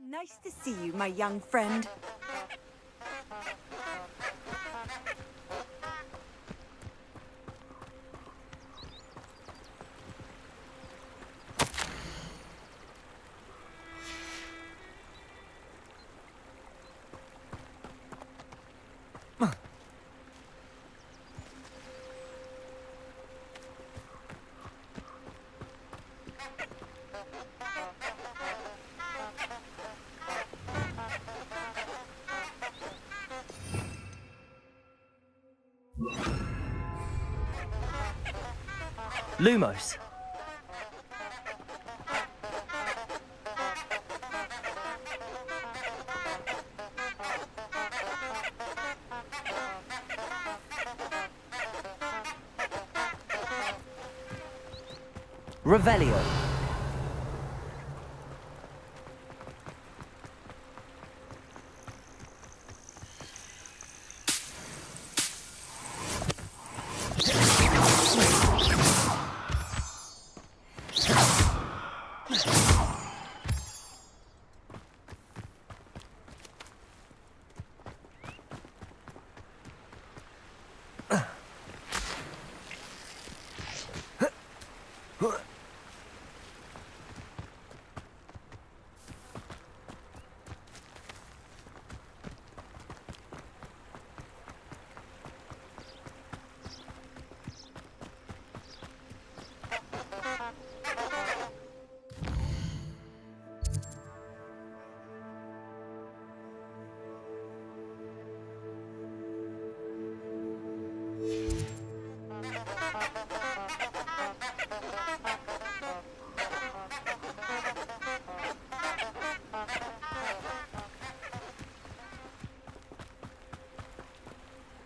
Nice to see you, my young friend. Lumos. Revelio.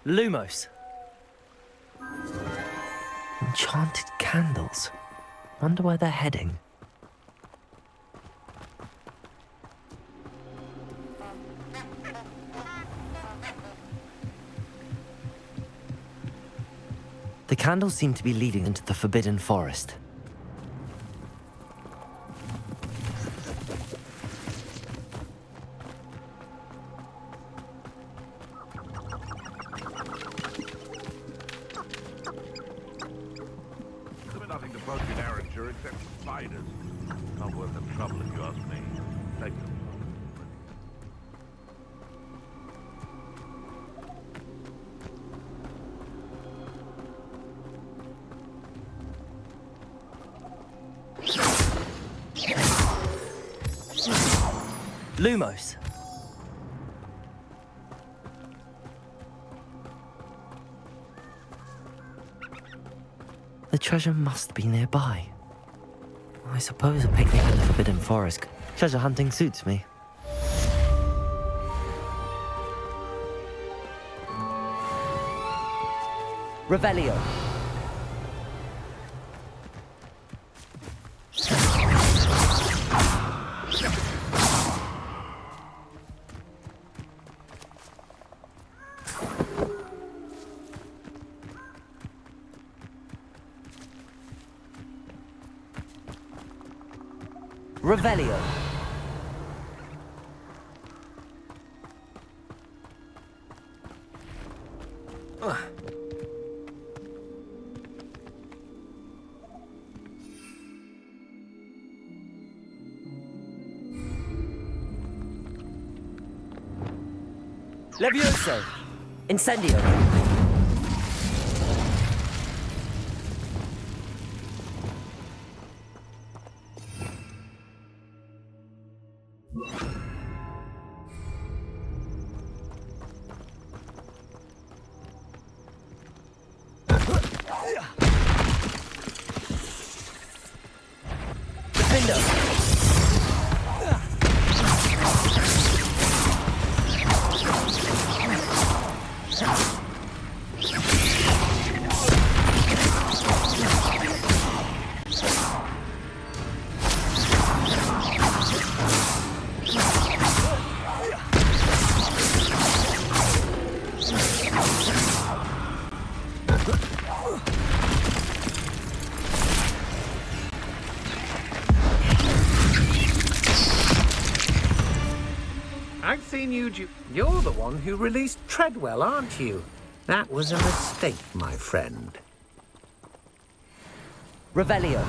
Lumos. Enchanted candles. Wonder where they're heading. The candles seem to be leading into the Forbidden Forest. Nothing to bug in Arranger except spiders. Not worth the trouble if you ask me. Take them. Lumos. The treasure must be nearby. I suppose a picnic in the Forbidden Forest. Treasure hunting suits me. Revelio. Revelio. Levioso. Incendio. seen you You're the one who released Treadwell, aren't you? That was a mistake, my friend. Revelio.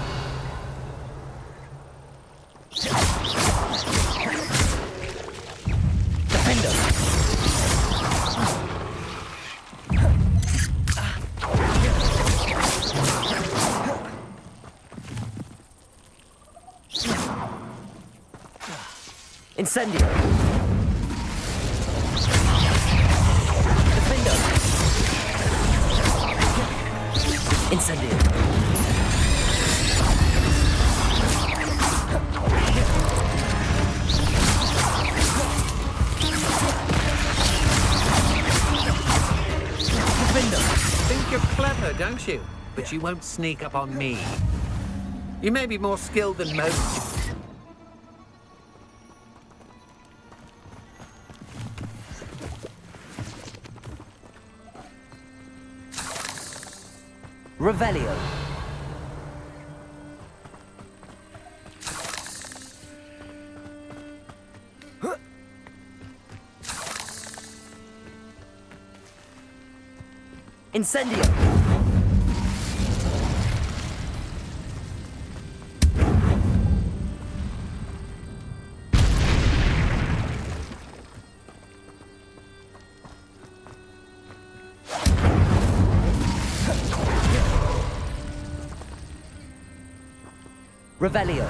Defender. Incendio. Defender. Incendio. Think you're clever, don't you? But you won't sneak up on me. You may be more skilled than most. Revelio. Incendio. Revelio.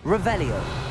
Revelio.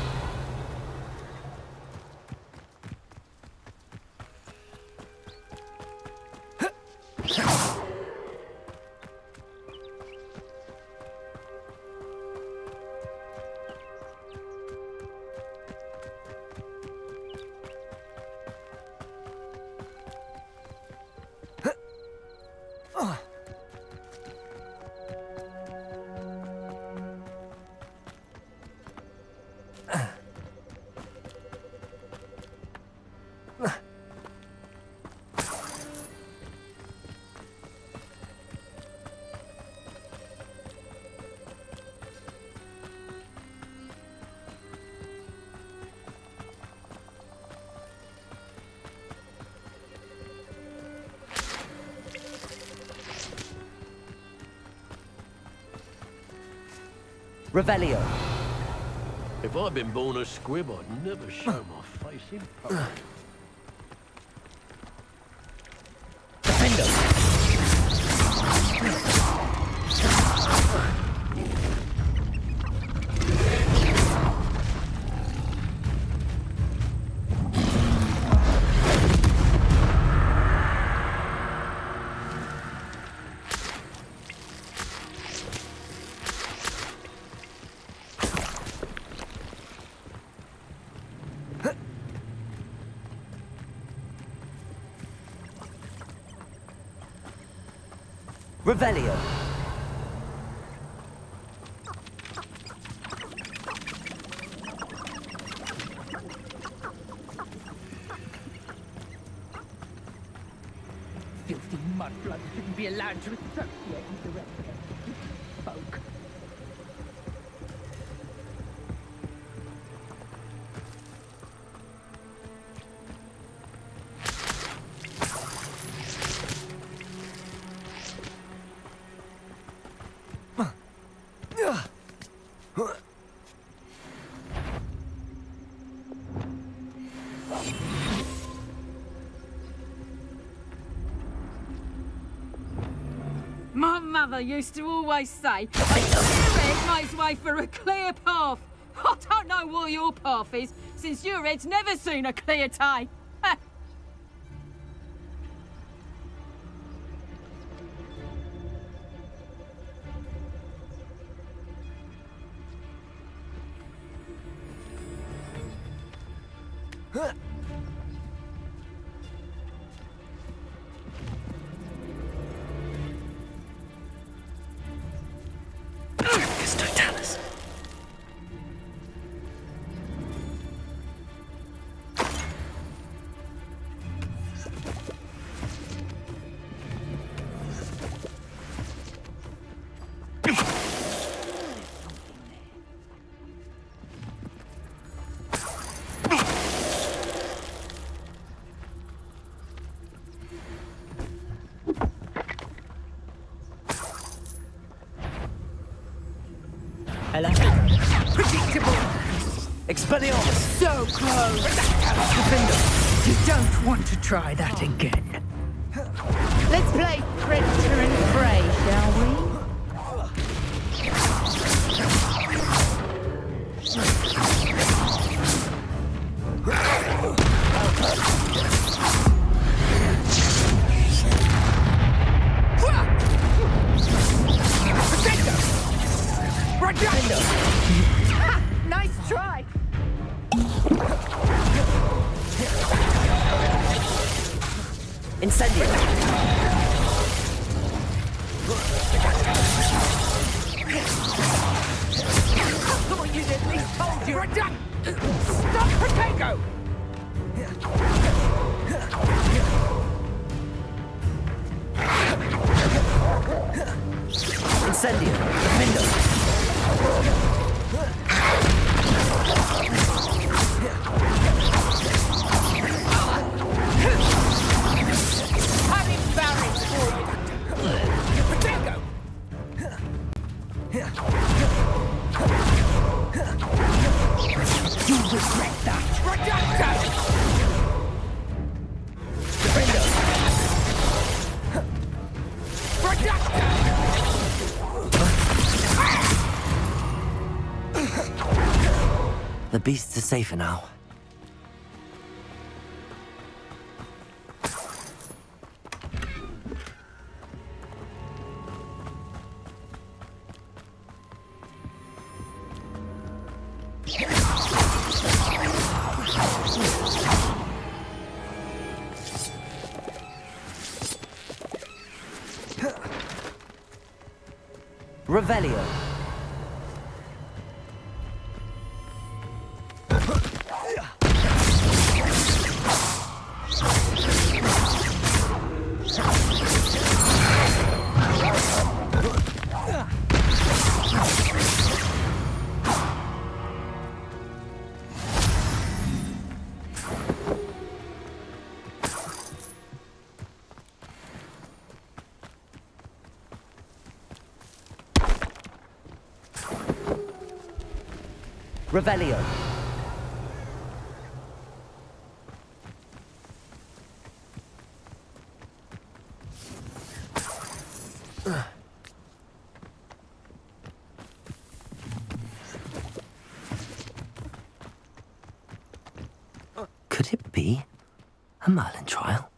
Revelio. If I'd been born a squib, I'd never show my face in public. Defender. Revelio. Filthy mudblood shouldn't be allowed to associate with the rest of us. Folk. mother used to always say, a clear head makes way for a clear path. I don't know what your path is, since your head's never seen a clear day. Totalis. Hello. Predictable. Expelliarmus! So close. Confringo, you don't want to try that again. Let's play Predator and Prey, shall we? Nice try. Incendio! Come on, you'd at least told you. Stop, Protego! Incendio! Defendo! Having barracks for you. Protego! You regret that. The beasts are safer now. Revelio. Revelio. Could it be a Merlin trial?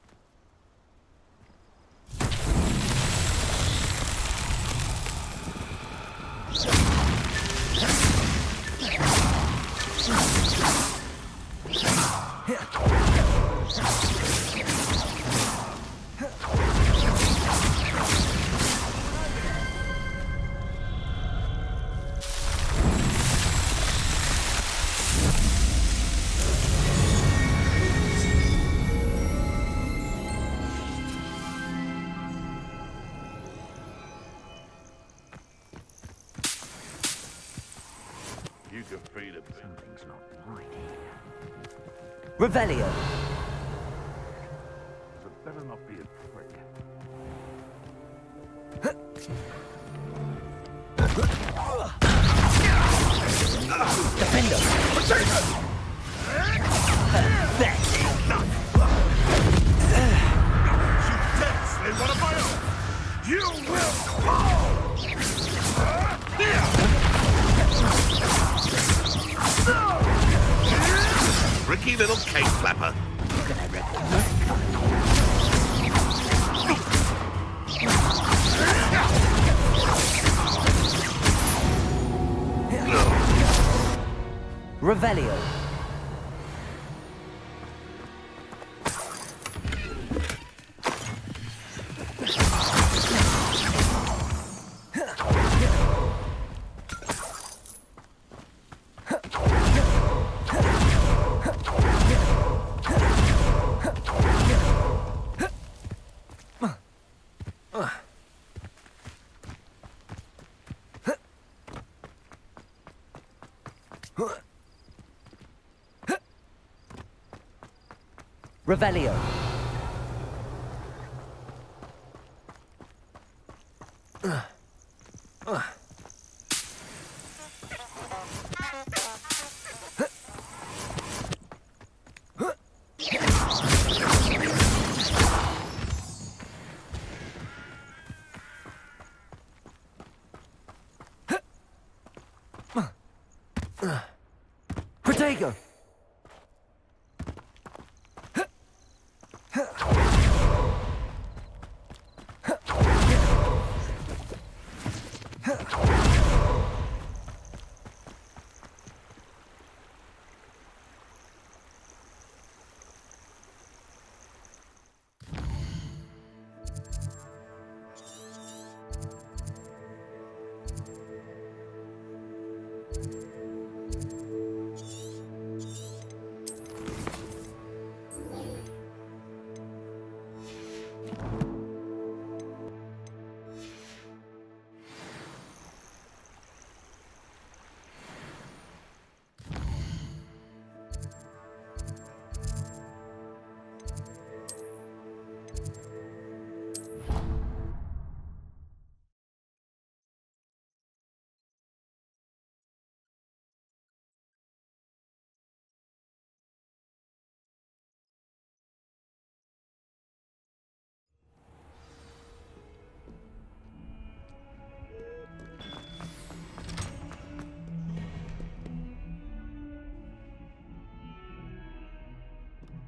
You defeated me. Something's not right here. Revelio. So it better not be a trick. Defendo. Shoot dead, slay one of my own! You will fall! Tricky little cake flapper. Revelio. Revelio. Protego.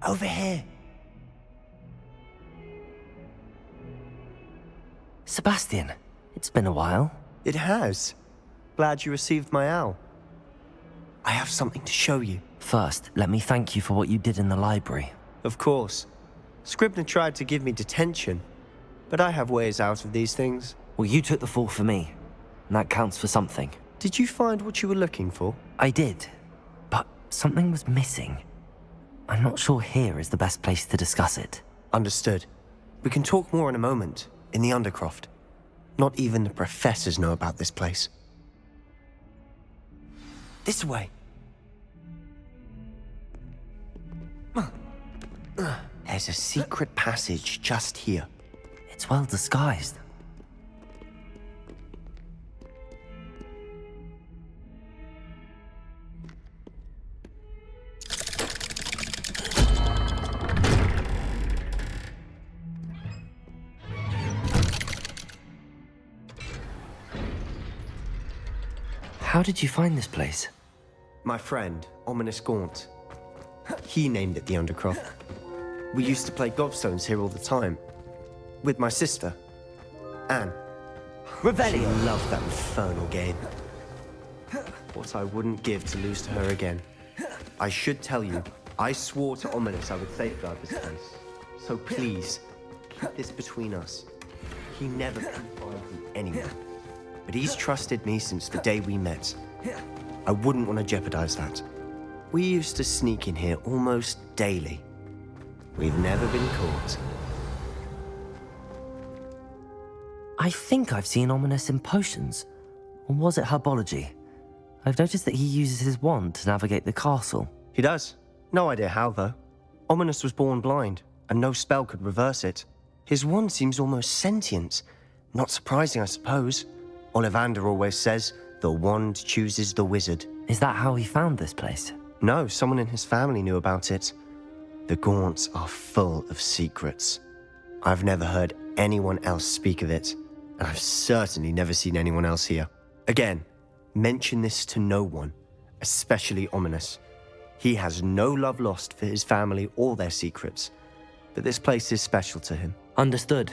Over here. Sebastian, it's been a while. It has. Glad you received my owl. I have something to show you. First, let me thank you for what you did in the library. Of course. Scribner tried to give me detention, but I have ways out of these things. Well, you took the fall for me, and that counts for something. Did you find what you were looking for? I did, but something was missing. I'm not sure here is the best place to discuss it. Understood. We can talk more in a moment, in the Undercroft. Not even the professors know about this place. This way. There's a secret passage just here. It's well disguised. How did you find this place? My friend, Ominous Gaunt. He named it the Undercroft. We used to play gobstones here all the time. With my sister, Anne. Revelio. She loved that infernal game. What I wouldn't give to lose to her again. I should tell you, I swore to Ominous I would safeguard this place. So please, keep this between us. He never confided in anyone. But he's trusted me since the day we met. I wouldn't want to jeopardize that. We used to sneak in here almost daily. We've never been caught. I think I've seen Ominous in potions. Or was it herbology? I've noticed that he uses his wand to navigate the castle. He does. No idea how, though. Ominous was born blind, and no spell could reverse it. His wand seems almost sentient. Not surprising, I suppose. Ollivander always says, the wand chooses the wizard. Is that how he found this place? No, someone in his family knew about it. The Gaunts are full of secrets. I've never heard anyone else speak of it, and I've certainly never seen anyone else here. Again, mention this to no one, especially Ominous. He has no love lost for his family or their secrets, but this place is special to him. Understood.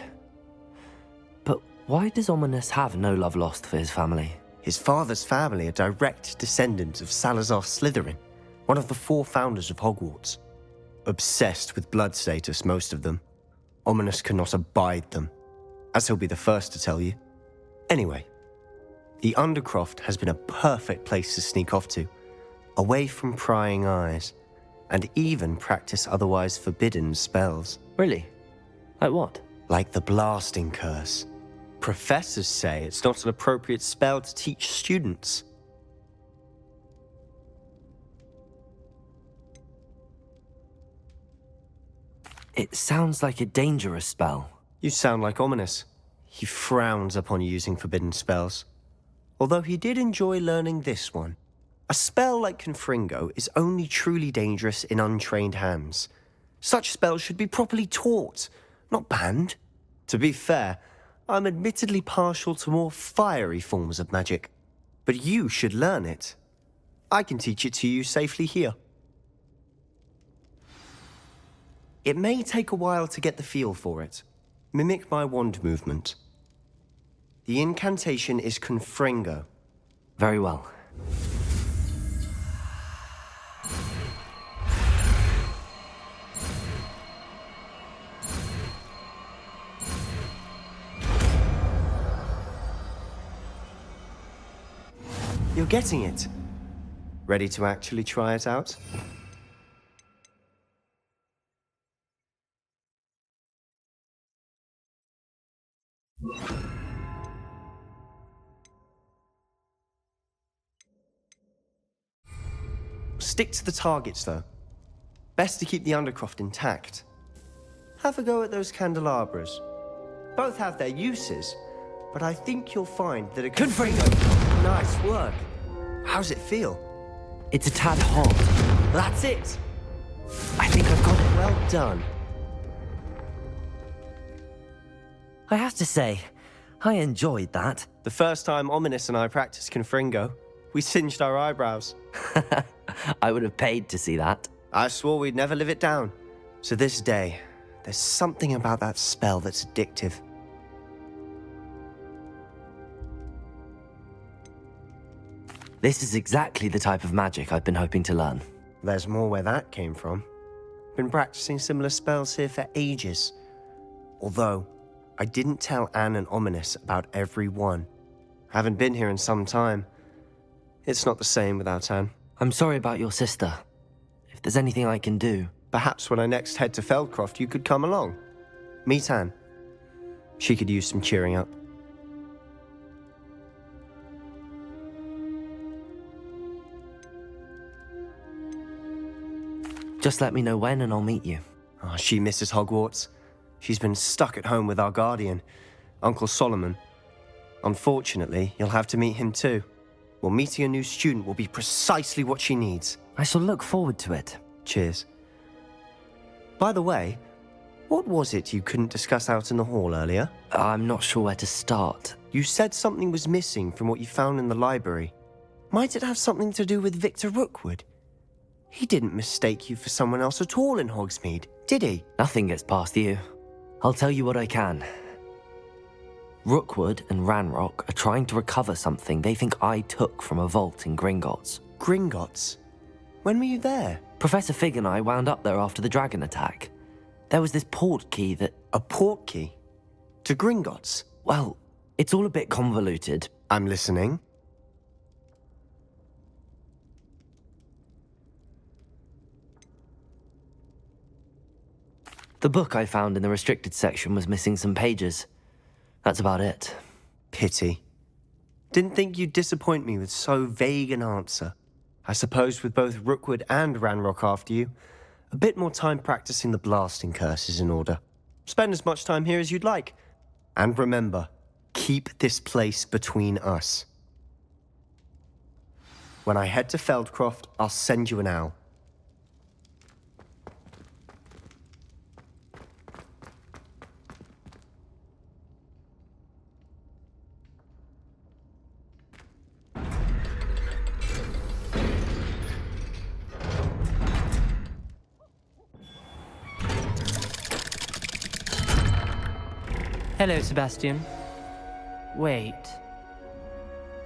But why does Ominous have no love lost for his family? His father's family are direct descendants of Salazar Slytherin, one of the 4 founders of Hogwarts. Obsessed with blood status, most of them. Ominous cannot abide them, as he'll be the first to tell you. Anyway, the Undercroft has been a perfect place to sneak off to, away from prying eyes, and even practice otherwise forbidden spells. Really? Like what? Like the Blasting Curse. Professors say it's not an appropriate spell to teach students. It sounds like a dangerous spell. You sound like Ominous. He frowns upon using forbidden spells. Although he did enjoy learning this one. A spell like Confringo is only truly dangerous in untrained hands. Such spells should be properly taught, not banned. To be fair, I'm admittedly partial to more fiery forms of magic. But you should learn it. I can teach it to you safely here. It may take a while to get the feel for it. Mimic my wand movement. The incantation is Confringo. Very well. You're getting it. Ready to actually try it out? Stick to the targets, though. Best to keep the Undercroft intact. Have a go at those candelabras. Both have their uses, but I think you'll find that a Confringo. Nice work. How's it feel? It's a tad hot. That's it. I think I've got it. Well done. I have to say, I enjoyed that. The first time Ominous and I practiced Confringo, we singed our eyebrows. I would have paid to see that. I swore we'd never live it down. So this day, there's something about that spell that's addictive. This is exactly the type of magic I've been hoping to learn. There's more where that came from. Been practicing similar spells here for ages. Although, I didn't tell Anne and Ominous about every one. Haven't been here in some time. It's not the same without Anne. I'm sorry about your sister. If there's anything I can do... Perhaps when I next head to Feldcroft, you could come along. Meet Anne. She could use some cheering up. Just let me know when and I'll meet you. Oh, she misses Hogwarts. She's been stuck at home with our guardian, Uncle Solomon. Unfortunately, you'll have to meet him too. Well, meeting a new student will be precisely what she needs. I shall look forward to it. Cheers. By the way, what was it you couldn't discuss out in the hall earlier? I'm not sure where to start. You said something was missing from what you found in the library. Might it have something to do with Victor Rookwood? He didn't mistake you for someone else at all in Hogsmeade, did he? Nothing gets past you. I'll tell you what I can. Rookwood and Ranrock are trying to recover something they think I took from a vault in Gringotts. Gringotts? When were you there? Professor Fig and I wound up there after the dragon attack. There was this port key that... A port key? To Gringotts? Well, it's all a bit convoluted. I'm listening. The book I found in the restricted section was missing some pages. That's about it. Pity. Didn't think you'd disappoint me with so vague an answer. I suppose with both Rookwood and Ranrock after you, a bit more time practicing the blasting curse is in order. Spend as much time here as you'd like. And remember, keep this place between us. When I head to Feldcroft, I'll send you an owl. Hello, Sebastian. Wait.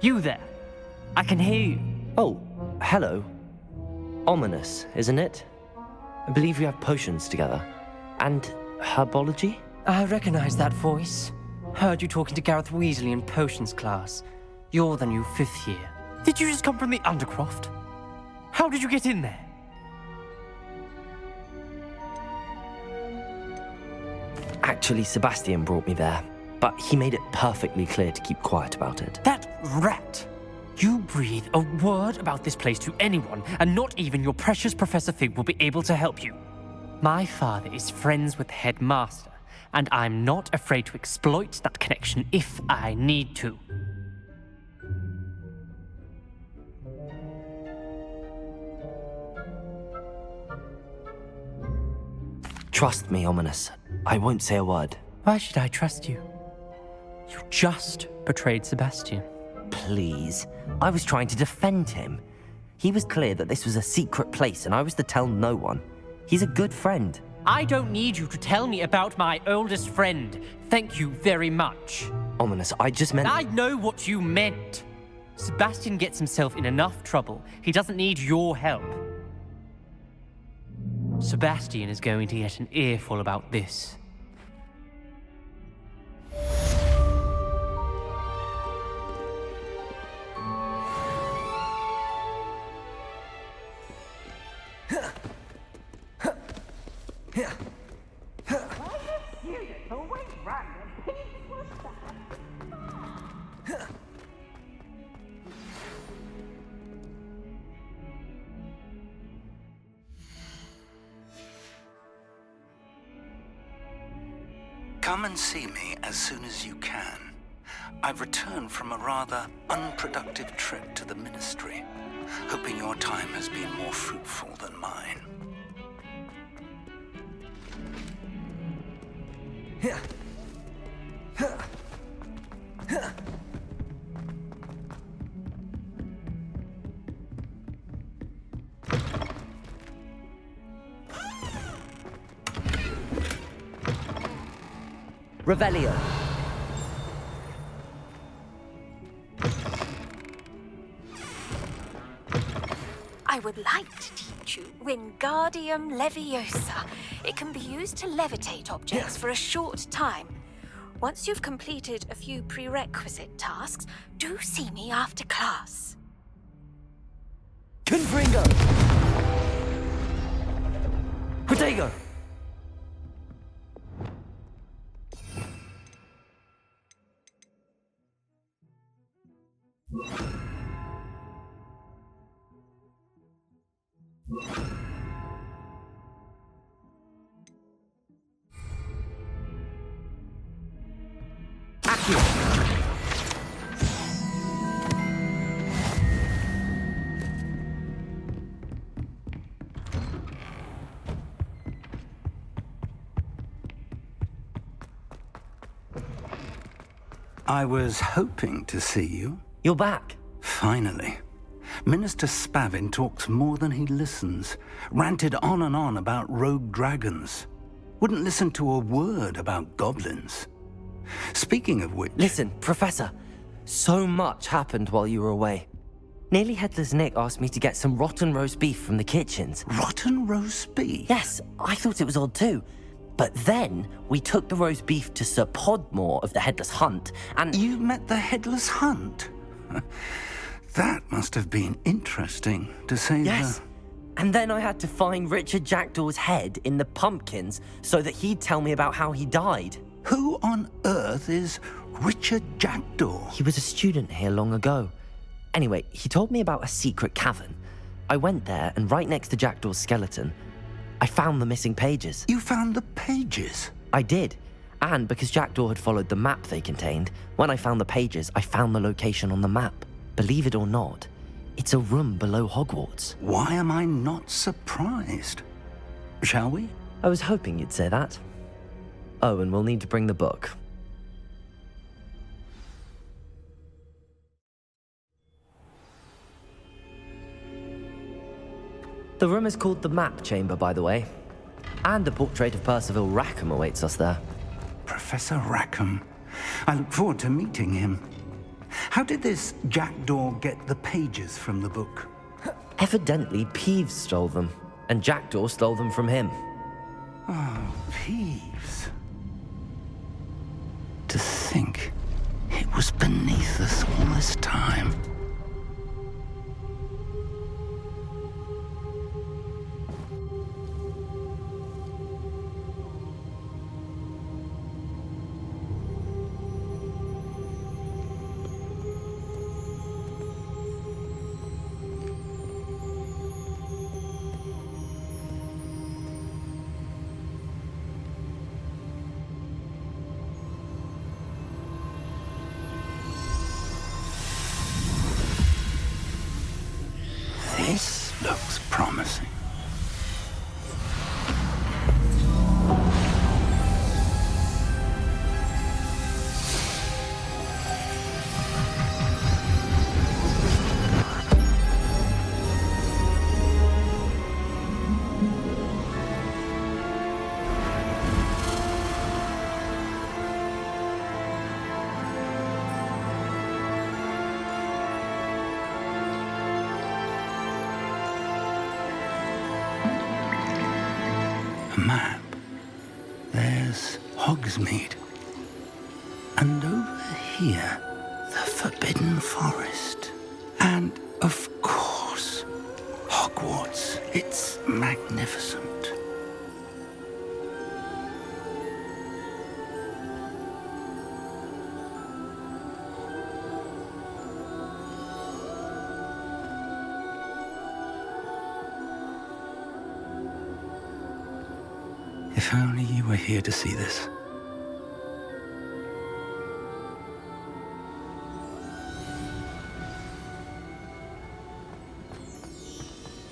You there? I can hear you. Oh, hello. Ominous, isn't it? I believe we have potions together. And herbology? I recognize that voice. Heard you talking to Gareth Weasley in potions class. You're the new 5th year. Did you just come from the Undercroft? How did you get in there? Actually, Sebastian brought me there, but he made it perfectly clear to keep quiet about it. That rat! You breathe a word about this place to anyone, and not even your precious Professor Fig will be able to help you. My father is friends with the headmaster, and I'm not afraid to exploit that connection if I need to. Trust me, Ominous. I won't say a word. Why should I trust you? You just betrayed Sebastian. Please. I was trying to defend him. He was clear that this was a secret place and I was to tell no one. He's a good friend. I don't need you to tell me about my oldest friend. Thank you very much. Ominous, I just meant... I know what you meant. Sebastian gets himself in enough trouble. He doesn't need your help. Sebastian is going to get an earful about this. Come and see me as soon as you can. I've returned from a rather unproductive trip to the Ministry, hoping your time has been more fruitful than mine. Revelio. I would like to teach you Wingardium Leviosa. It can be used to levitate objects for a short time. Once you've completed a few prerequisite tasks, do see me after class. Confringo! Protego! I was hoping to see you. You're back. Finally. Minister Spavin talks more than he listens. Ranted on and on about rogue dragons. Wouldn't listen to a word about goblins. Speaking of which... Listen, Professor. So much happened while you were away. Nearly Headless Nick asked me to get some rotten roast beef from the kitchens. Rotten roast beef? Yes, I thought it was odd too. But then we took the roast beef to Sir Podmore of the Headless Hunt, and... You met the Headless Hunt? That must have been interesting, to say Yes. And then I had to find Richard Jackdaw's head in the pumpkins so that he'd tell me about how he died. Who on earth is Richard Jackdaw? He was a student here long ago. Anyway, he told me about a secret cavern. I went there, and right next to Jackdaw's skeleton, I found the missing pages. You found the pages? I did. And because Jackdaw had followed the map they contained, when I found the pages, I found the location on the map. Believe it or not, it's a room below Hogwarts. Why am I not surprised? Shall we? I was hoping you'd say that. Oh, and we'll need to bring the book. The room is called the Map Chamber, by the way. And a portrait of Percival Rackham awaits us there. Professor Rackham. I look forward to meeting him. How did this jackdaw get the pages from the book? Evidently, Peeves stole them, and Jackdaw stole them from him. Oh, Peeves. To think it was beneath us all this time. This looks promising. Map. There's Hogsmeade. And over here, the Forbidden Forest. And, of course, Hogwarts. It's magnificent. If only you were here to see this.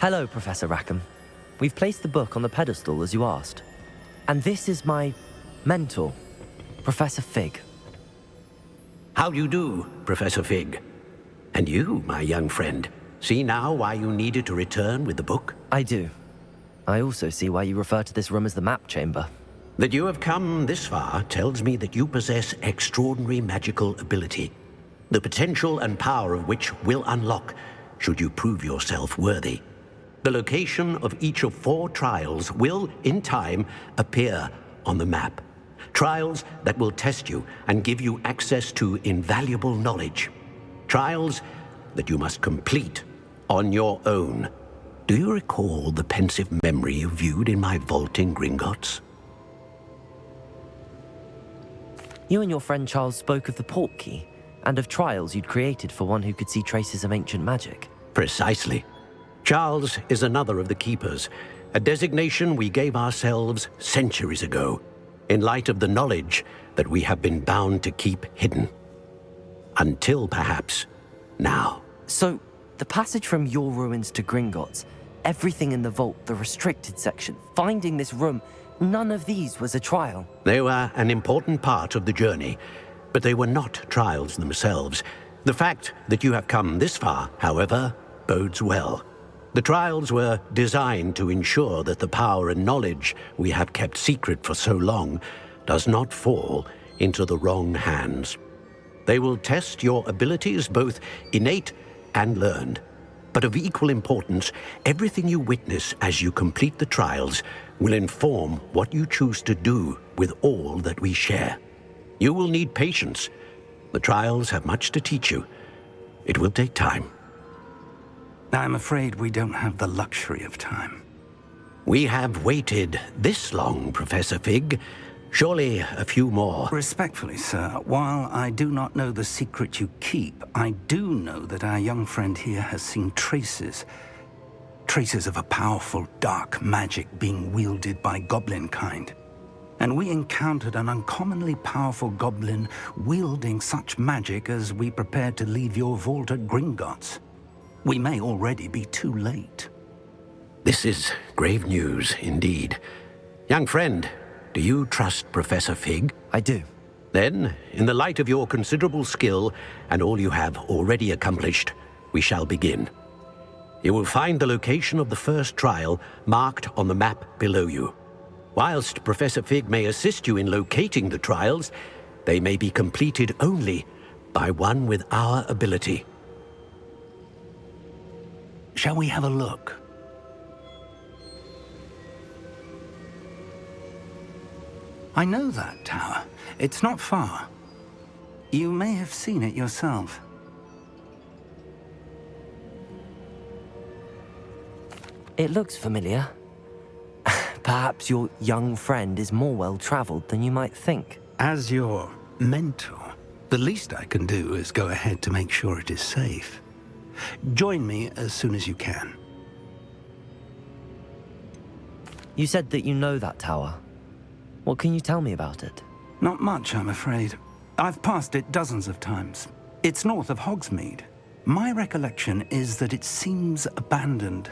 Hello, Professor Rackham. We've placed the book on the pedestal as you asked. And this is my mentor, Professor Fig. How do you do, Professor Fig? And you, my young friend, see now why you needed to return with the book? I do. I also see why you refer to this room as the map chamber. That you have come this far tells me that you possess extraordinary magical ability, the potential and power of which will unlock should you prove yourself worthy. The location of each of 4 trials will, in time, appear on the map. Trials that will test you and give you access to invaluable knowledge. Trials that you must complete on your own. Do you recall the pensive memory you viewed in my vault in Gringotts? You and your friend Charles spoke of the Portkey and of trials you'd created for one who could see traces of ancient magic. Precisely. Charles is another of the Keepers, a designation we gave ourselves centuries ago, in light of the knowledge that we have been bound to keep hidden. Until, perhaps, now. So, the passage from your ruins to Gringotts, everything in the vault, the restricted section, finding this room, none of these was a trial. They were an important part of the journey, but they were not trials themselves. The fact that you have come this far, however, bodes well. The trials were designed to ensure that the power and knowledge we have kept secret for so long does not fall into the wrong hands. They will test your abilities, both innate and learned. But of equal importance, everything you witness as you complete the trials will inform what you choose to do with all that we share. You will need patience. The trials have much to teach you. It will take time. I'm afraid we don't have the luxury of time. We have waited this long, Professor Fig. Surely a few more. Respectfully, sir, while I do not know the secret you keep, I do know that our young friend here has seen traces of a powerful dark magic being wielded by goblin kind. And we encountered an uncommonly powerful goblin wielding such magic as we prepared to leave your vault at Gringotts. We may already be too late. This is grave news indeed. Young friend, do you trust Professor Fig? I do. Then, in the light of your considerable skill and all you have already accomplished, we shall begin. You will find the location of the first trial marked on the map below you. Whilst Professor Fig may assist you in locating the trials, they may be completed only by one with our ability. Shall we have a look? I know that tower. It's not far. You may have seen it yourself. It looks familiar. Perhaps your young friend is more well-traveled than you might think. As your mentor, the least I can do is go ahead to make sure it is safe. Join me as soon as you can. You said that you know that tower. What can you tell me about it? Not much, I'm afraid. I've passed it dozens of times. It's north of Hogsmeade. My recollection is that it seems abandoned.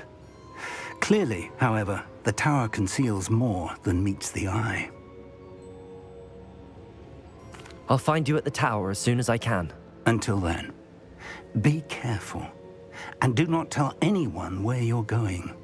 Clearly, however, the tower conceals more than meets the eye. I'll find you at the tower as soon as I can. Until then, be careful, and do not tell anyone where you're going.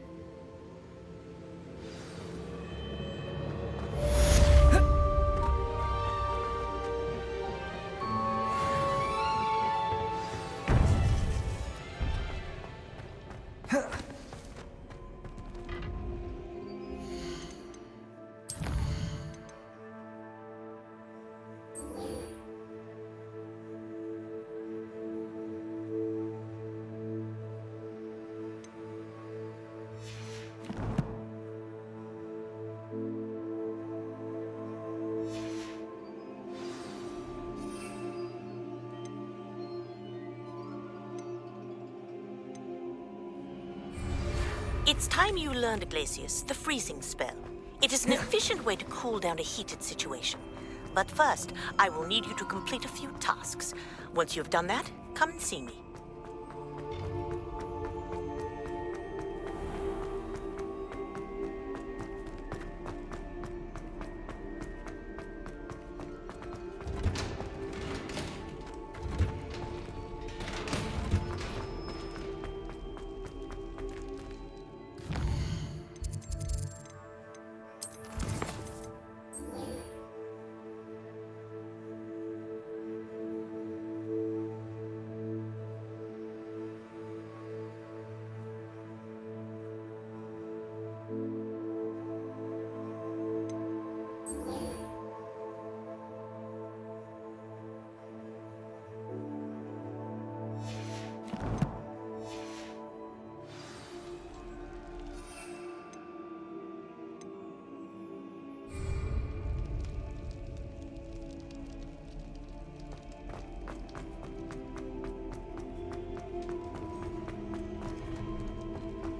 It's time you learned, Glacius, the freezing spell. It is an efficient way to cool down a heated situation. But first, I will need you to complete a few tasks. Once you have done that, come and see me.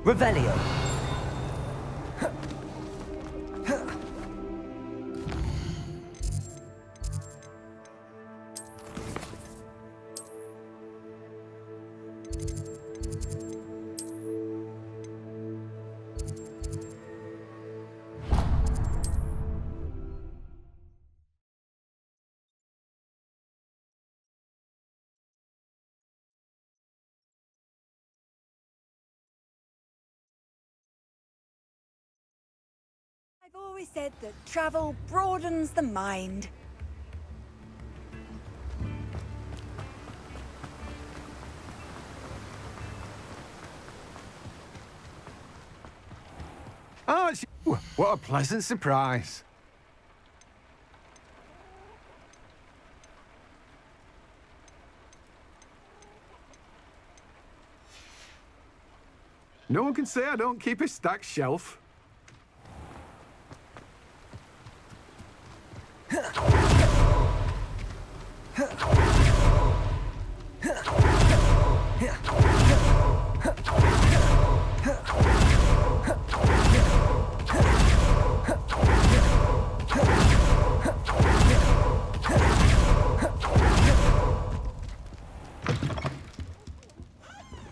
Revelio. I've always said that travel broadens the mind. Oh, it's you. What a pleasant surprise. No one can say I don't keep a stacked shelf.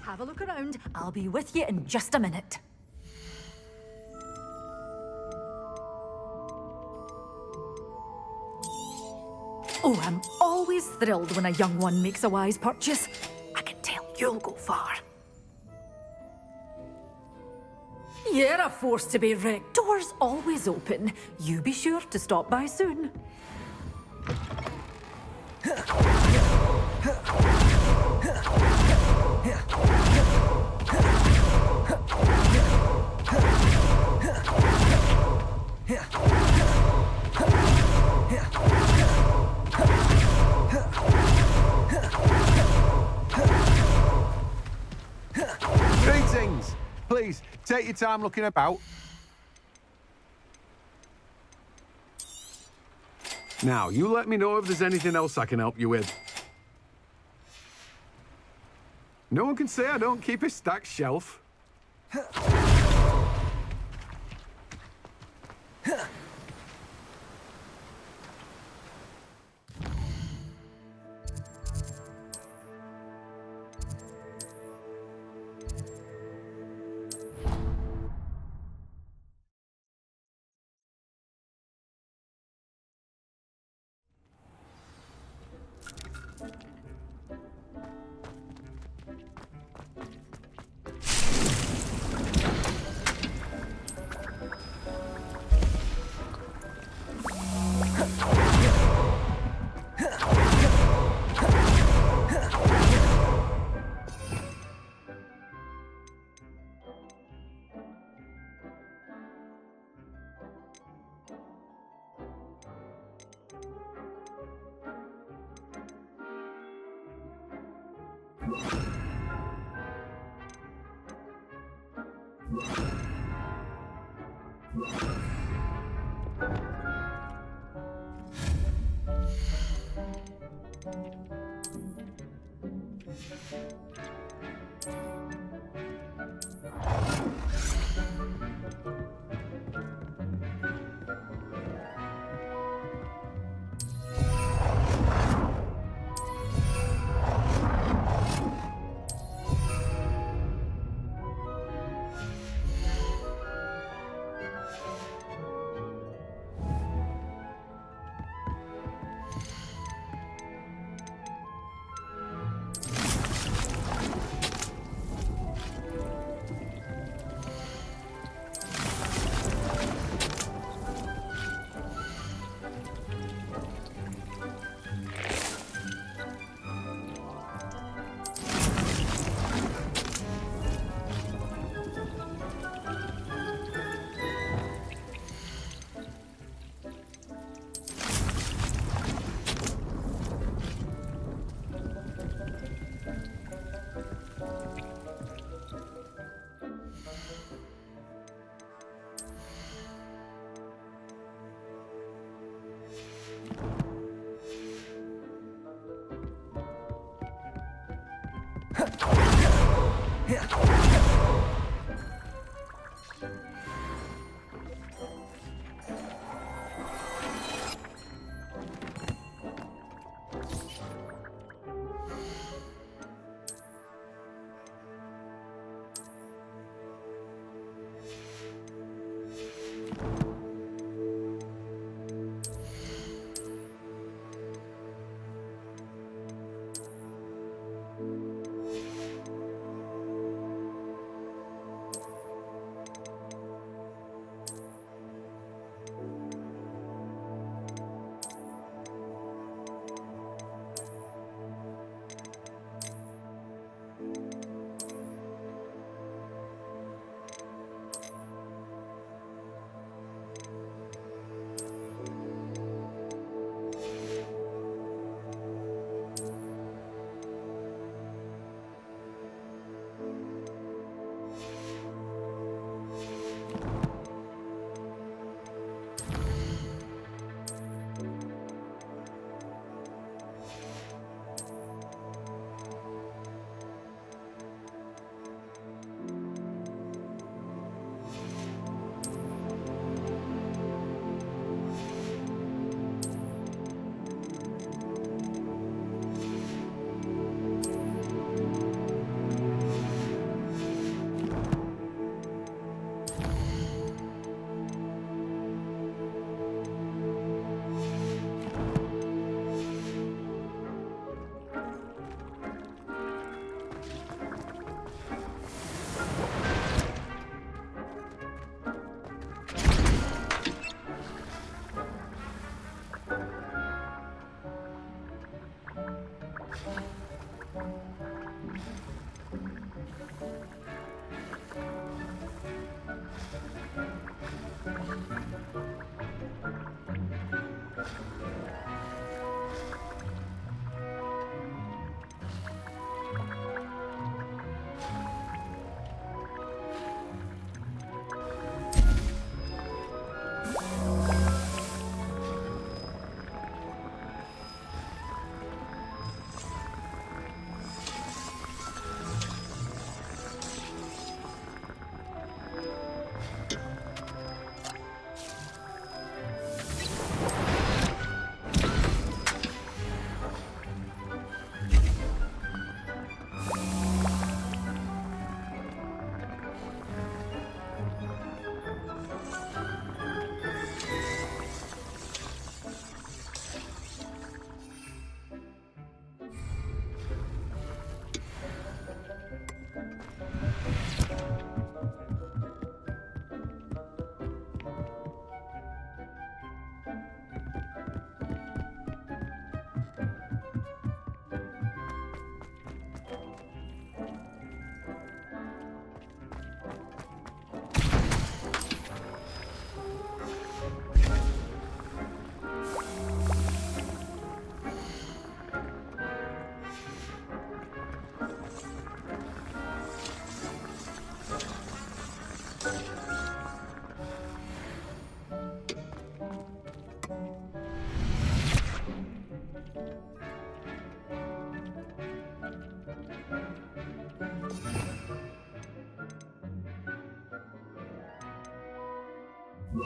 Have a look around. I'll be with you in just a minute. Oh, I'm always thrilled when a young one makes a wise purchase. I can tell you'll go far. You're a force to be reckoned. Doors always open. You be sure to stop by soon. Greetings! Please, take your time looking about. Now, you let me know if there's anything else I can help you with. No one can say I don't keep a stacked shelf. You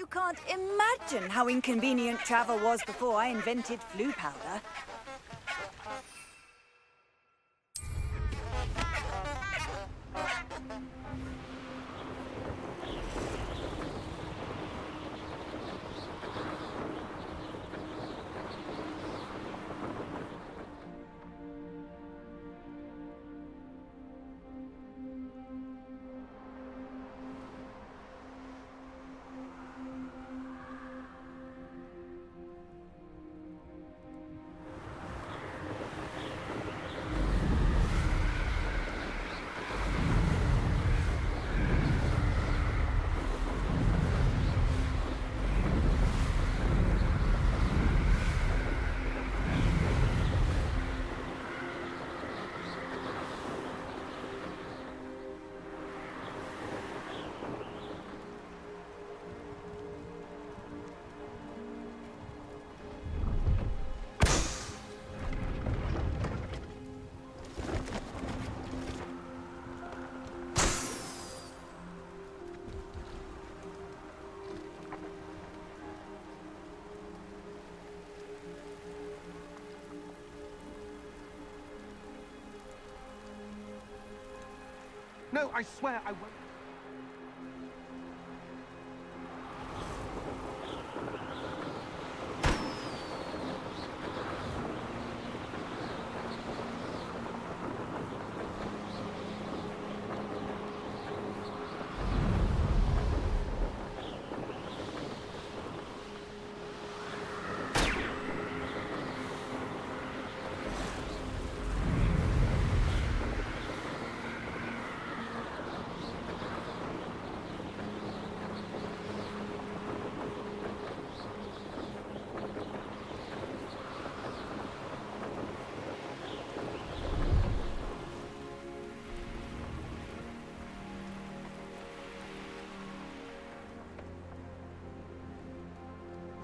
can't imagine how inconvenient travel was before I invented flu powder. No, I swear I won't.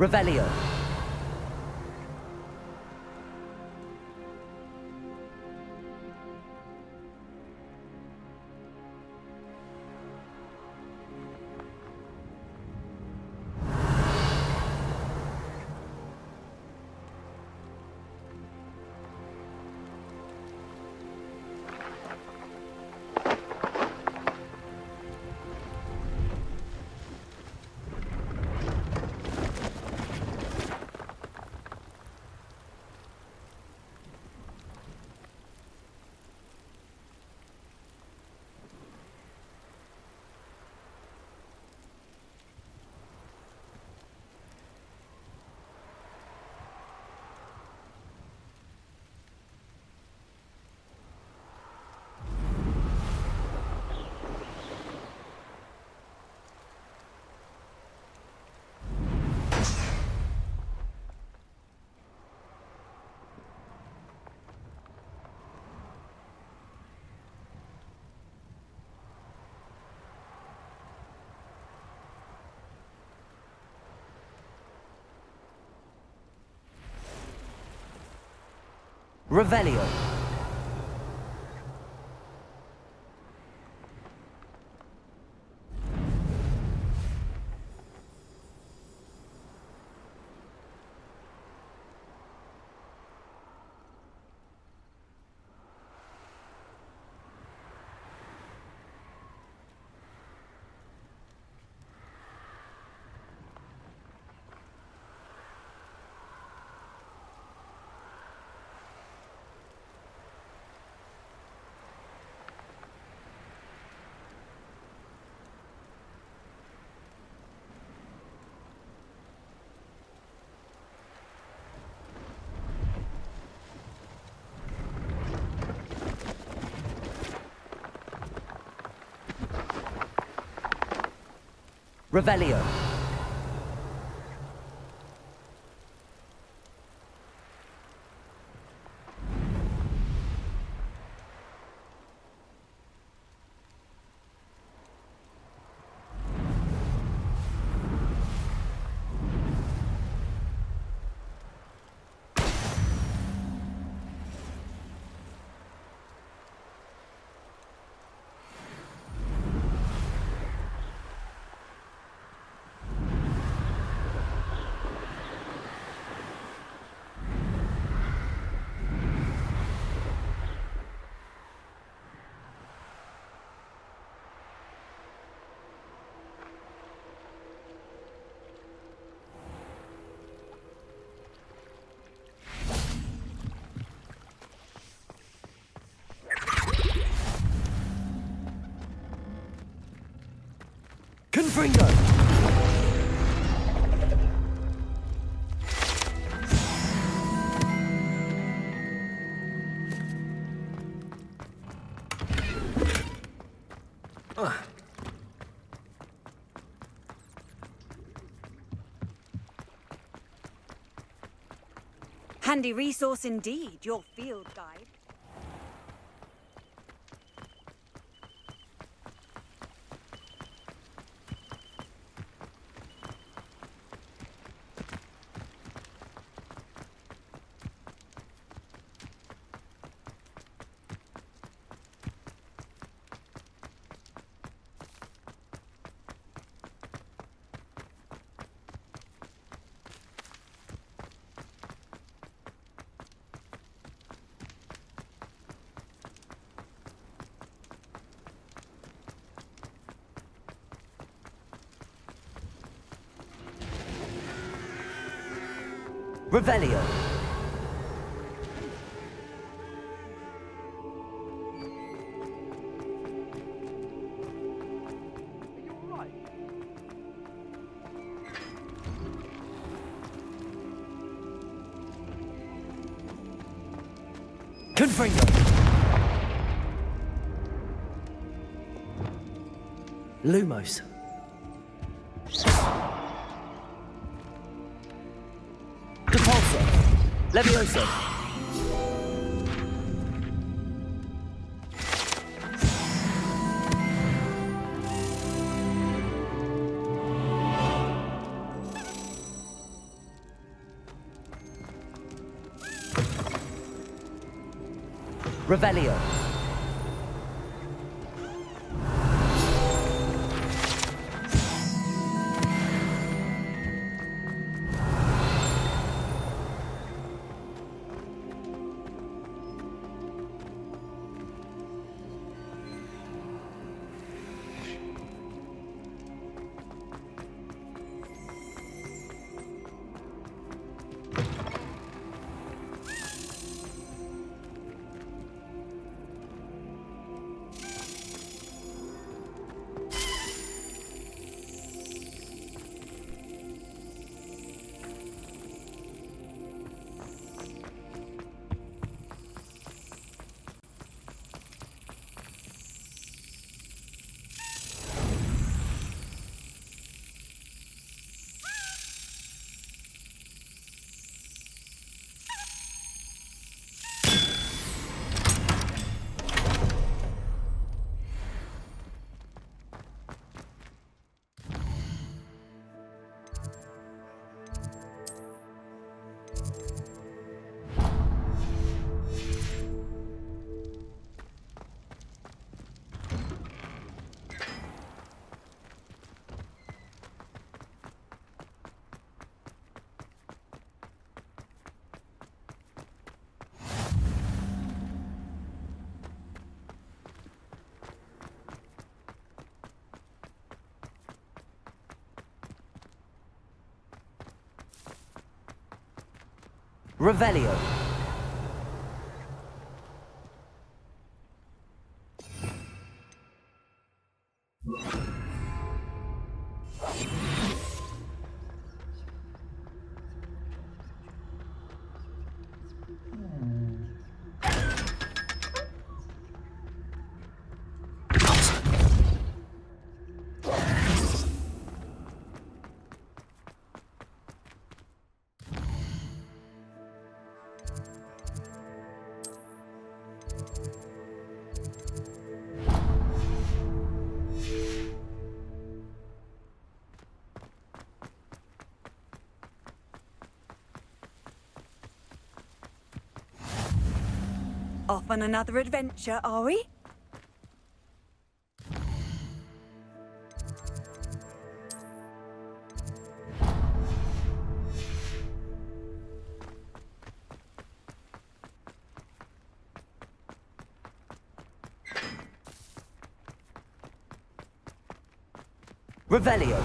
Revelio. Revelio. Revelio. Confringo! Handy resource indeed, your field guide. Revelio. Confringo. Lumos. Levioso. Revelio. Revelio. Off on another adventure, are we? Revelio.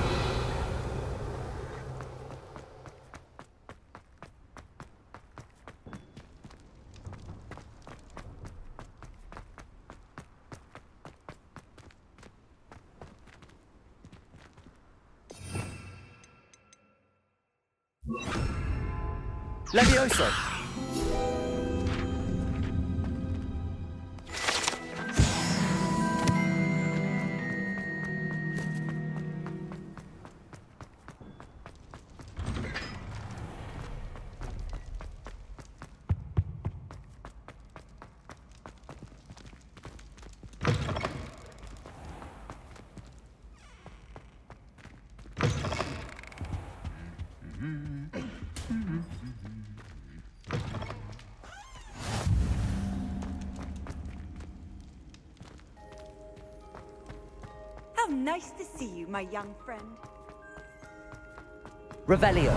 Levioso. How nice to see you, my young friend. Revelio.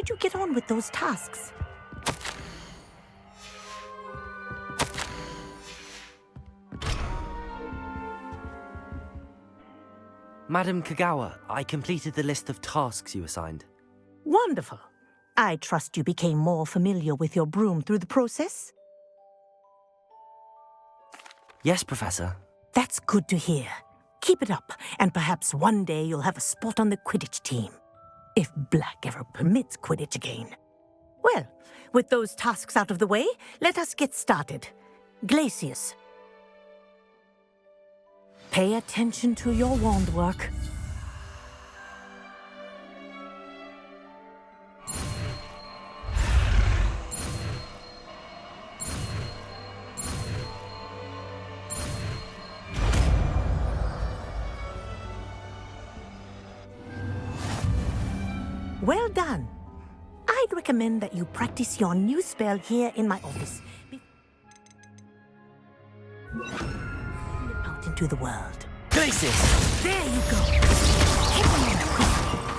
did you get on with those tasks? Madam Kagawa, I completed the list of tasks you assigned. Wonderful. I trust you became more familiar with your broom through the process? Yes, Professor. That's good to hear. Keep it up, and perhaps one day you'll have a spot on the Quidditch team. If Black ever permits Quidditch again. Well, with those tasks out of the way, let us get started. Glacius. Pay attention to your wand work. Well done. I'd recommend that you practice your new spell here in my office. Out into the world. Glacius! There you go. Hit him in the quick.